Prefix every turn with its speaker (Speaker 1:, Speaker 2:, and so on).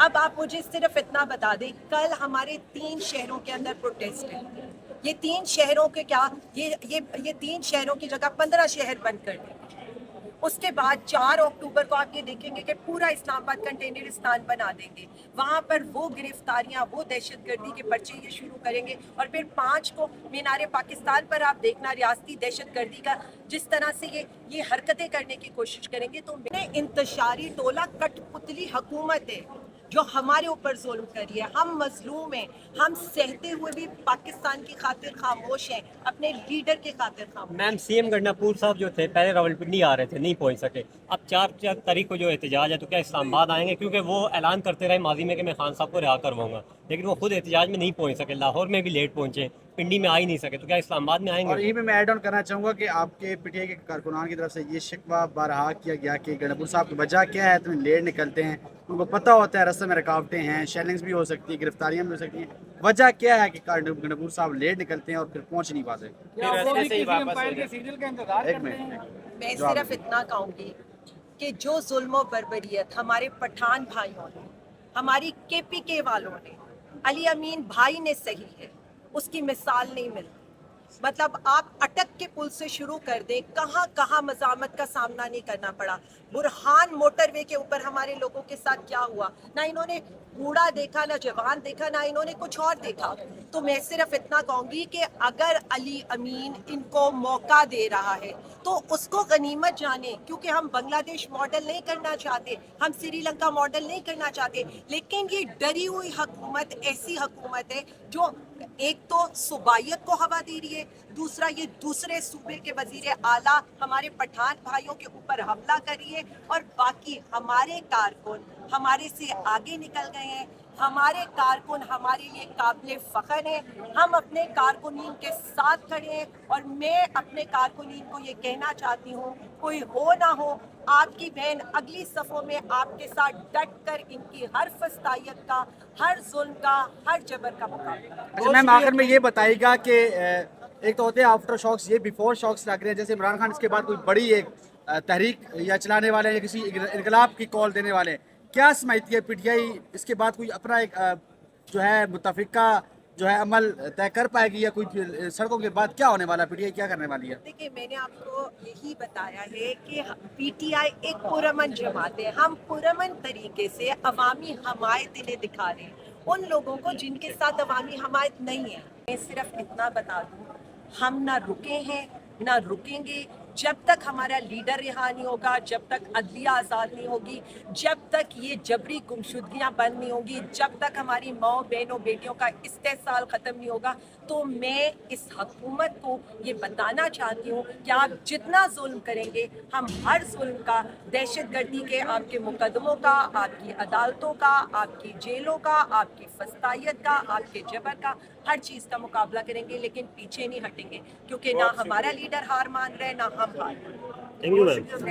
Speaker 1: اب آپ مجھے صرف اتنا بتا دیں، کل ہمارے 3 شہروں کے اندر پروٹیسٹ ہے. یہ 3 شہروں کے کیا، یہ 3 شہروں کی جگہ 15 شہر بند کر دیں. اس کے بعد 4 اکتوبر کو آپ یہ دیکھیں گے کہ پورا اسلام آباد کنٹینرستان بنا دیں گے. وہاں پر وہ گرفتاریاں، وہ دہشت گردی کے پرچے یہ شروع کریں گے. اور پھر 5 کو مینار پاکستان پر آپ دیکھنا ریاستی دہشت گردی کا جس طرح سے یہ حرکتیں کرنے کی کوشش کریں گے. تو میں انتشاری ٹولہ کٹ پتلی حکومت ہے جو ہمارے اوپر ظلم کری ہے. ہم مظلوم ہیں، ہم سہتے ہوئے بھی پاکستان کی خاطر خاموش ہیں، اپنے لیڈر کی خاطر خاموش
Speaker 2: میم
Speaker 1: ہیں.
Speaker 2: سی ایم گنڈاپور صاحب جو تھے پہلے راولپنڈی آ رہے تھے، نہیں پہنچ سکے. اب 4 تاریخ کو جو احتجاج ہے تو کیا اسلام آباد آئیں گے؟ کیونکہ وہ اعلان کرتے رہے ماضی میں کہ میں خان صاحب کو رہا کرواؤں گا، لیکن وہ خود احتجاج میں نہیں پہنچ سکے. لاہور میں بھی لیٹ پہنچے، پنڈی میں آ ہی نہیں سکے، تو کیا اسلام آباد میں آئیں گے؟
Speaker 3: اور یہیں پہ میں ایڈ آن کرنا چاہوں گا کہ آپ کے پی ٹی آئی کے کارکنان کی طرف سے یہ شکوہ بارہا کیا گیا کہ گنڈاپور صاحب کی وجہ کیا ہے، تمہیں لیٹ نکلتے ہیں، ان کو پتہ ہوتا ہے رستے میں رکاوٹیں ہیں، شیلنگز بھی ہو سکتی ہیں، گرفتاریاں بھی ہو سکتی ہیں. وجہ کیا ہے کہ گنڈاپور صاحب لیٹ نکلتے ہیں اور پھر پہنچ نہیں پاتے؟ ایک منٹ
Speaker 1: میں
Speaker 3: جواب
Speaker 1: صرف اتنا کہوں گی کہ جو ظلم و بربریت ہمارے پٹھان بھائیوں نے، ہماری کے پی کے والوں نے، علی امین بھائی نے سہی ہے، اس کی مثال نہیں ملتی. مطلب آپ اٹک کے پل سے شروع کر دیں، کہاں کہاں مزاحمت کا سامنا نہیں کرنا پڑا. برہان موٹر وے کے اوپر ہمارے لوگوں کے ساتھ کیا ہوا، نہ انہوں نے بوڑھا دیکھا، نہ جوان دیکھا، نہ انہوں نے کچھ اور دیکھا. تو میں صرف اتنا کہوں گی کہ اگر علی امین ان کو موقع دے رہا ہے تو اس کو غنیمت جانے، کیونکہ ہم بنگلہ دیش ماڈل نہیں کرنا چاہتے، ہم سری لنکا ماڈل نہیں کرنا چاہتے. لیکن یہ ڈری ہوئی حکومت ایسی حکومت ہے جو ایک تو صوبائیت کو ہوا دے رہی ہے، دوسرا یہ دوسرے صوبے کے وزیر اعلیٰ ہمارے پٹھان بھائیوں کے اوپر حملہ کر رہی ہے. اور باقی ہمارے کارکن ہمارے سے آگے نکل گئے ہیں، ہمارے کارکن ہمارے لیے قابل فخر ہیں. ہم اپنے کارکنین کے ساتھ کھڑے ہیں اور میں اپنے کارکنین کو یہ کہنا چاہتی ہوں، کوئی ہو نہ ہو، آپ کی بہن اگلی صفوں میں آپ کے ساتھ ڈٹ کر ان کی ہر فسطائیت کا، ہر ظلم کا، ہر جبر کا مقابلہ کریں.
Speaker 3: اچھا میم آخر میں یہ بتائیے گا کہ ایک تو ہوتے ہیں آفٹر شاکس، یہ بیفور شاکس لگ رہے ہیں، جیسے عمران خان اس کے بعد کوئی بڑی ایک تحریک یا چلانے والے یا کسی انقلاب کی کال دینے والے، کیا سمجھتی ہے پی ٹی آئی اس کے بعد کوئی اپنا ایک جو ہے متفقہ جو ہے عمل طے کر پائے گی، یا کوئی سڑکوں کے بعد کیا ہونے والا ہے، پی ٹی آئی کیا کرنے والی ہے؟
Speaker 1: دیکھیے میں نے آپ کو یہی بتایا ہے کہ پی ٹی آئی ایک پرامن جماعت ہے. ہم پرامن طریقے سے عوامی حمایت انہیں دکھا رہے ہیں ان لوگوں کو جن کے ساتھ عوامی حمایت نہیں ہے. میں صرف اتنا بتا دوں، ہم نہ رکے ہیں نہ رکیں گے جب تک ہمارا لیڈر رہا نہیں ہوگا، جب تک عدلیہ آزاد نہیں ہوگی، جب تک یہ جبری گمشدگیاں بند نہیں ہوں گی، جب تک ہماری ماؤں بہنوں بیٹیوں کا استحصال ختم نہیں ہوگا. تو میں اس حکومت کو یہ بتانا چاہتی ہوں کہ آپ جتنا ظلم کریں گے، ہم ہر ظلم کا، دہشت گردی کے آپ کے مقدموں کا، آپ کی عدالتوں کا، آپ کی جیلوں کا، آپ کی فسطائیت کا، آپ کے جبر کا، ہر چیز کا مقابلہ کریں گے. لیکن پیچھے نہیں ہٹیں گے، کیونکہ نہ ہمارا لیڈر ہار مان رہا ہے، نہ ہم ہار مان رہے ہیں.
Speaker 2: Thank you ma'am.